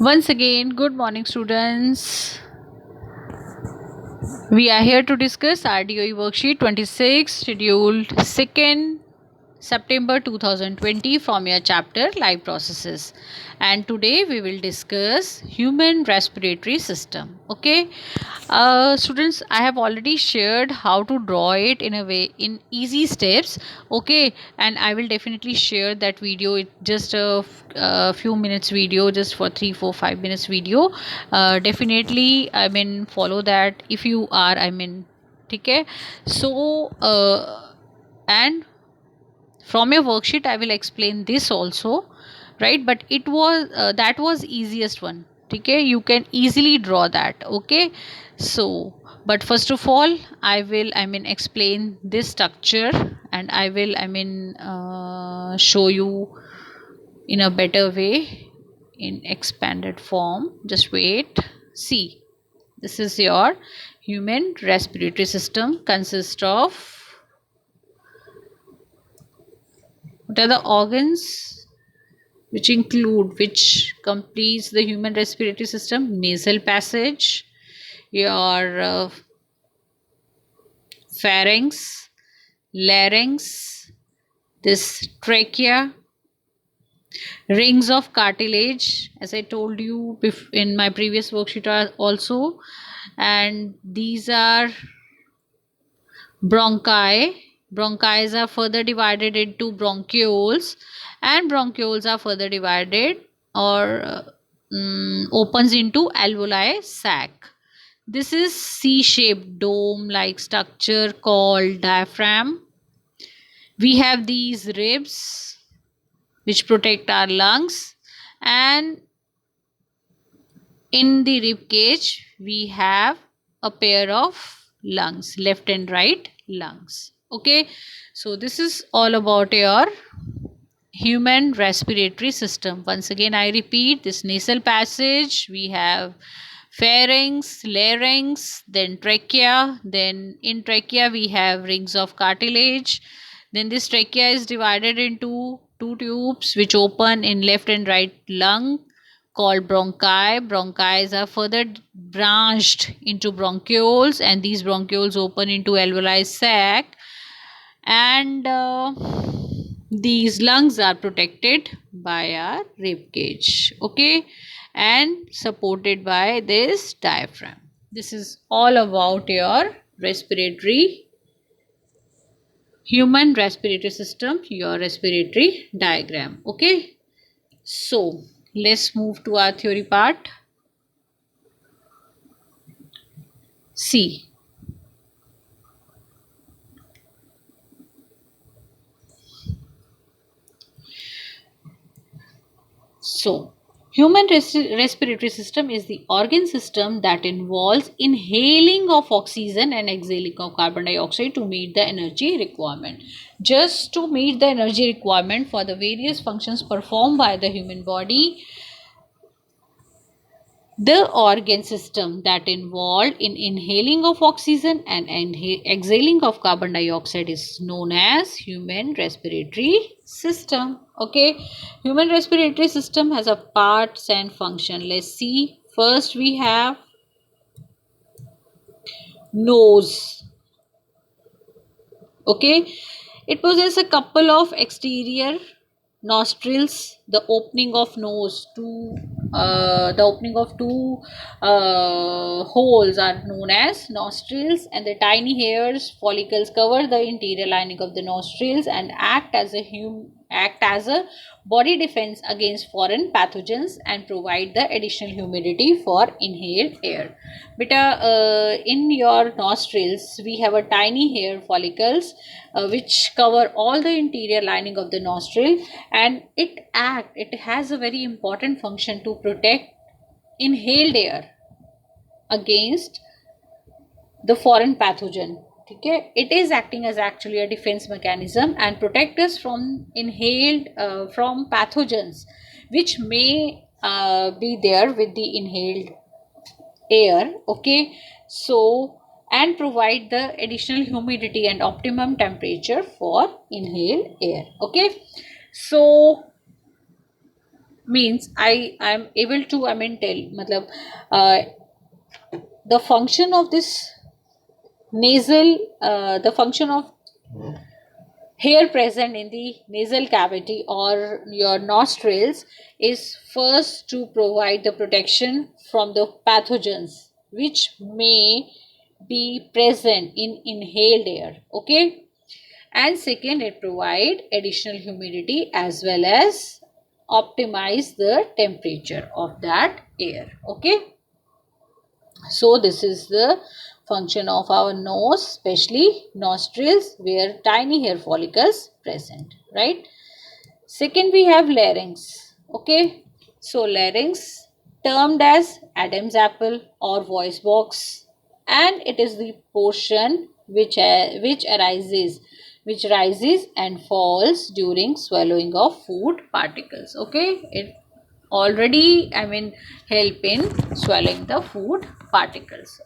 Once again, good morning, students. We are here to discuss RDOE worksheet 26, scheduled 2nd September 2020 from your chapter Life Processes. And today we will discuss human respiratory system. Okay, students, I have already shared how to draw it in a way in easy steps. Okay, and I will definitely share that video. It just a few minutes video, just for 3 4 5 minutes video. Definitely, I mean, follow that if you are, I mean, okay. So and from your worksheet I will explain this also, right? But it was that was easiest one. Okay, you can easily draw that. Okay, so but first of all I mean explain this structure, and I will show you in a better way in expanded form. Just wait. See, this is your human respiratory system. Consists of, what are the organs which completes the human respiratory system? Nasal passage, your pharynx, larynx, this trachea, rings of cartilage, as I told you in my previous worksheet also, and these are bronchi. Bronchi are further divided into bronchioles, and bronchioles are further divided or opens into alveoli sac. This is C-shaped dome-like structure called diaphragm. We have these ribs which protect our lungs, and in the rib cage we have a pair of lungs, left and right lungs. Okay, so this is all about your human respiratory system. Once again I repeat, this nasal passage, we have pharynx, larynx, then trachea, then in trachea we have rings of cartilage. Then this trachea is divided into two tubes which open in left and right lung, called bronchi. Bronchi are further branched into bronchioles, and these bronchioles open into alveoli sac, and these lungs are protected by our rib cage. Okay, and supported by this diaphragm. This is all about your respiratory, human respiratory system, your respiratory diagram. Okay, so let's move to our theory part. See, so human respiratory system is the organ system that involves inhaling of oxygen and exhaling of carbon dioxide to meet the energy requirement. Just to meet the energy requirement for the various functions performed by the human body, the organ system that involved in inhaling of oxygen and exhaling of carbon dioxide is known as human respiratory system. Okay, human respiratory system has a parts and function. Let's see. First we have nose. Okay, it possesses a couple of exterior nostrils. The opening of nose to the opening of two holes are known as nostrils, and the tiny hairs follicles cover the interior lining of the nostrils and act as a body defense against foreign pathogens and provide the additional humidity for inhaled air. Beta, in your nostrils we have a tiny hair follicles which cover all the interior lining of the nostril, and it has a very important function to protect inhaled air against the foreign pathogen. Okay, it is acting as actually a defense mechanism and protect us from inhaled from pathogens which may be there with the inhaled air. Okay, so and provide the additional humidity and optimum temperature for inhaled air. Okay, so means I am able to tell matlab uh, the function of this nasal the function of hair present in the nasal cavity or your nostrils is first to provide the protection from the pathogens which may be present in inhaled air, okay. And second, it provide additional humidity as well as optimize the temperature of that air, okay. So this is the function of our nose, especially nostrils where tiny hair follicles present, right. Second, we have larynx, okay. So larynx termed as Adam's apple or voice box, and it is the portion which rises and falls during swallowing of food particles, okay. It already help in swallowing the food particles.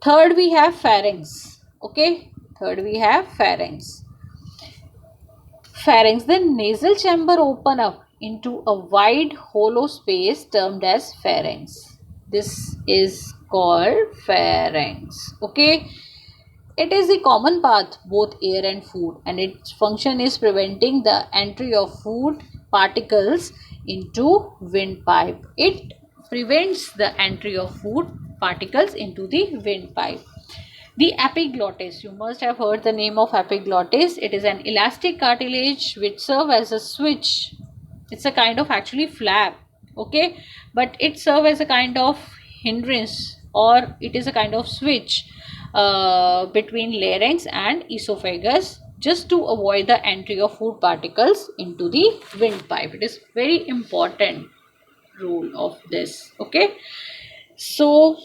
Third, we have pharynx, okay. Third, we have pharynx. Pharynx, the nasal chamber open up into a wide hollow space termed as pharynx. This is called pharynx, okay. It is the common path both air and food, and its function is preventing the entry of food particles into windpipe. It prevents the entry of food particles into the windpipe. The epiglottis, you must have heard the name of epiglottis. It is an elastic cartilage which serves as a switch. It's a kind of actually flap, okay, but it serves as a kind of hindrance, or it is a kind of switch between larynx and esophagus, just to avoid the entry of food particles into the windpipe. It is very important role of this, okay. So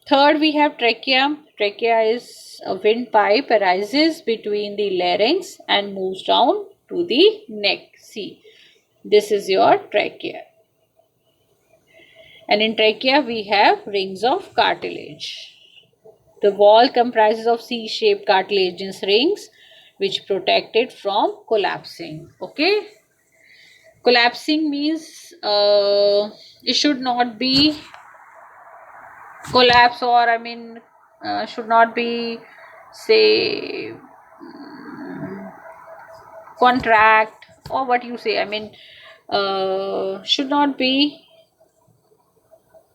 third, we have trachea. Trachea is a windpipe arises between the larynx and moves down to the neck. See, this is your trachea. And in trachea, we have rings of cartilage. The wall comprises of C-shaped cartilaginous rings which protect it from collapsing. Okay. Collapsing means it should not be collapse, or should not be, say, contract, or what you say, should not be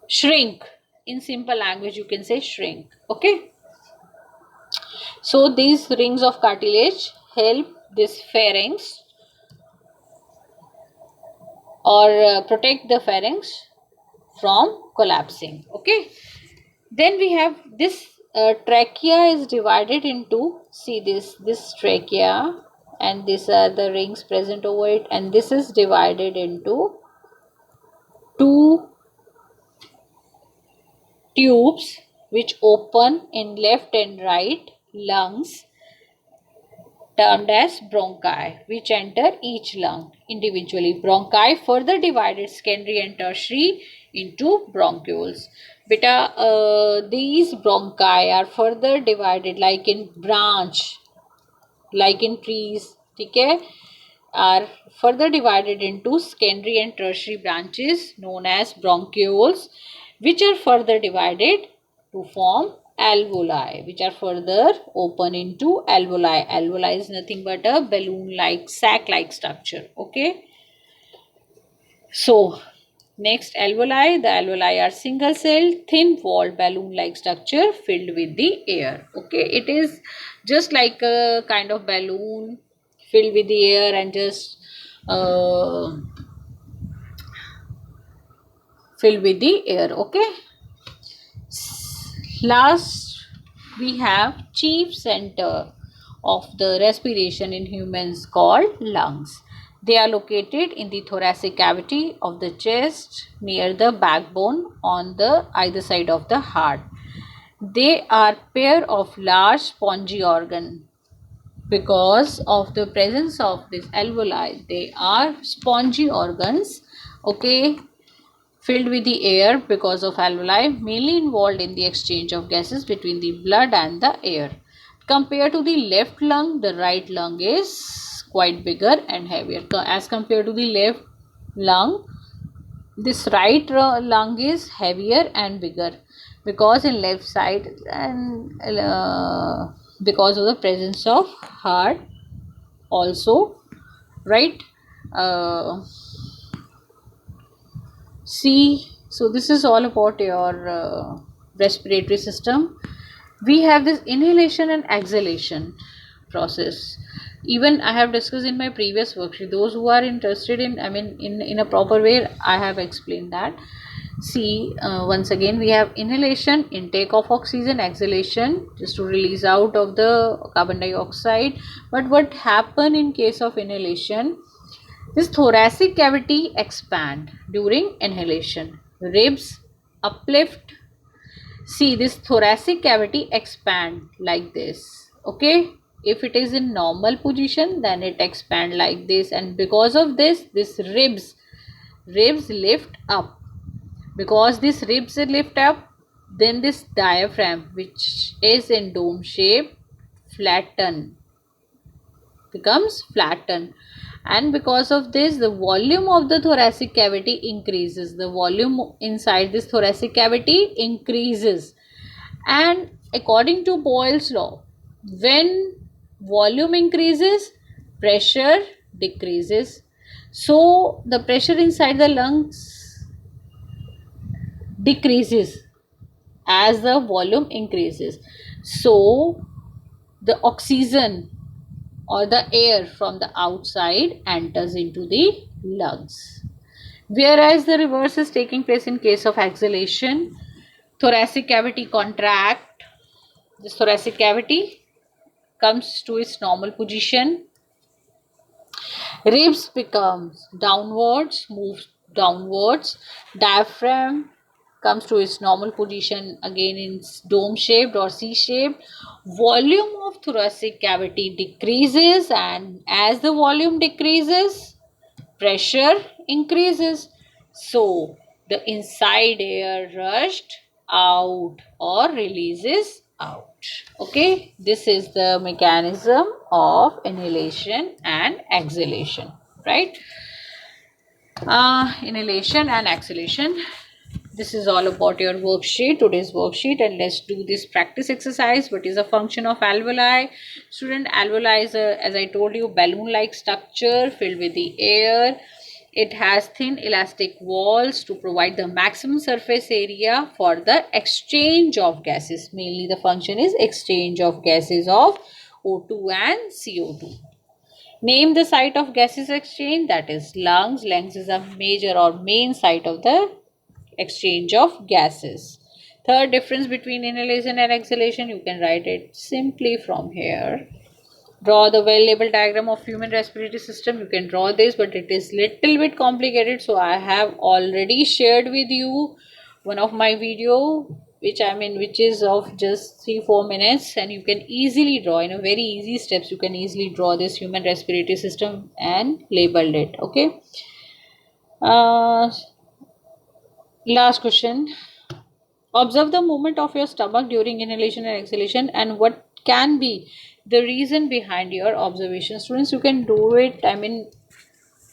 shrink. In simple language you can say shrink, okay. So these rings of cartilage help this pharynx or protect the pharynx from collapsing, okay. Then we have this trachea is divided into, see this trachea, and these are the rings present over it, and this is divided into two tubes which open in left and right lungs termed as bronchi, which enter each lung individually. Bronchi further divided secondary and tertiary into bronchioles. Beta, these bronchi are further divided like in branch, like in trees, okay, are further divided into secondary and tertiary branches known as bronchioles, which are further divided to form alveoli, which are further open into alveoli. Alveoli is nothing but a balloon-like, sac-like structure, okay. So, next alveoli. The alveoli are single-celled, thin-walled balloon-like structure filled with the air, okay. It is just like a kind of balloon filled with the air and just filled with the air, okay. Last, we have chief center of the respiration in humans called lungs. They are located in the thoracic cavity of the chest near the backbone on the either side of the heart. They are pair of large spongy organ. Because of the presence of this alveoli, they are spongy organs, okay, filled with the air because of alveoli, mainly involved in the exchange of gases between the blood and the air. Compared to the left lung, the right lung is quite bigger and heavier. As compared to the left lung, this right lung is heavier and bigger because in left side, and because of the presence of heart also, right? uh, See, so this is all about your respiratory system. We have this inhalation and exhalation process. Even I have discussed in my previous worksheet. Those who are interested in, I mean, in a proper way, I have explained that. See, once again, we have inhalation, intake of oxygen, exhalation, just to release out of the carbon dioxide. But what happen in case of inhalation? This thoracic cavity expand during inhalation. Ribs uplift. See, this thoracic cavity expand like this. Okay. If it is in normal position, then it expand like this, and because of this ribs lift up. Because this ribs lift up, then this diaphragm, which is in dome shape, flatten, becomes flattened, and because of this the volume of the thoracic cavity increases. The volume inside this thoracic cavity increases, and according to Boyle's law, when volume increases, pressure decreases. So the pressure inside the lungs decreases as the volume increases. So the oxygen or the air from the outside enters into the lungs. Whereas the reverse is taking place in case of exhalation. Thoracic cavity contract. This thoracic cavity comes to its normal position. Ribs becomes downwards, moves downwards. Diaphragm comes to its normal position again in dome shaped or C shaped. Volume of thoracic cavity decreases, and as the volume decreases, pressure increases. So the inside air rushed out or releases out. Okay, this is the mechanism of inhalation and exhalation, right? Inhalation and exhalation. This is all about your worksheet, today's worksheet, and let's do this practice exercise. What is the function of alveoli? Student, alveoli is a, as I told you, balloon like structure filled with the air. It has thin elastic walls to provide the maximum surface area for the exchange of gases. Mainly the function is exchange of gases of O2 and CO2. Name the site of gases exchange, that is lungs. Lungs is a major or main site of the exchange of gases. Third difference between inhalation and exhalation, you can write it simply from here. Draw the well-labeled diagram of human respiratory system. You can draw this, but it is little bit complicated, so I have already shared with you one of my video, which is of just 3-4 minutes, and you can easily draw in a very easy steps. You can easily draw this human respiratory system and labeled it. Okay. Last question. Observe the movement of your stomach during inhalation and exhalation, and what can be the reason behind your observation. Students, you can do it, I mean,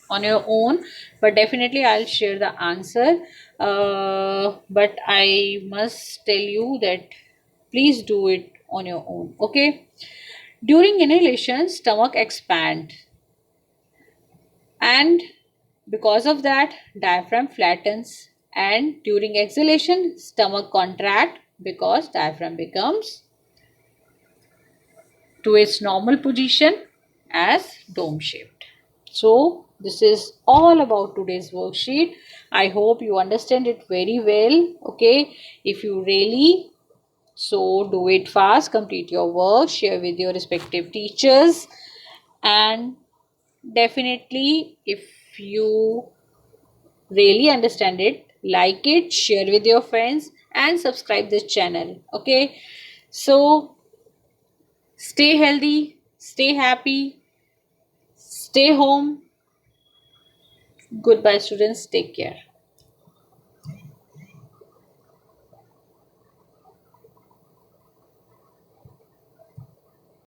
on your own, but definitely I'll share the answer. But I must tell you that please do it on your own. Okay. During inhalation, stomach expand, and because of that, diaphragm flattens, and during exhalation, stomach contract because diaphragm becomes to its normal position as dome shaped. So this is all about today's worksheet. I hope you understand it very well. Okay, if you really so do it fast, complete your work, share with your respective teachers, and definitely if you really understand it, like it, share with your friends, and subscribe this channel. Okay, so stay healthy, stay happy, stay home. Goodbye, students. Take care.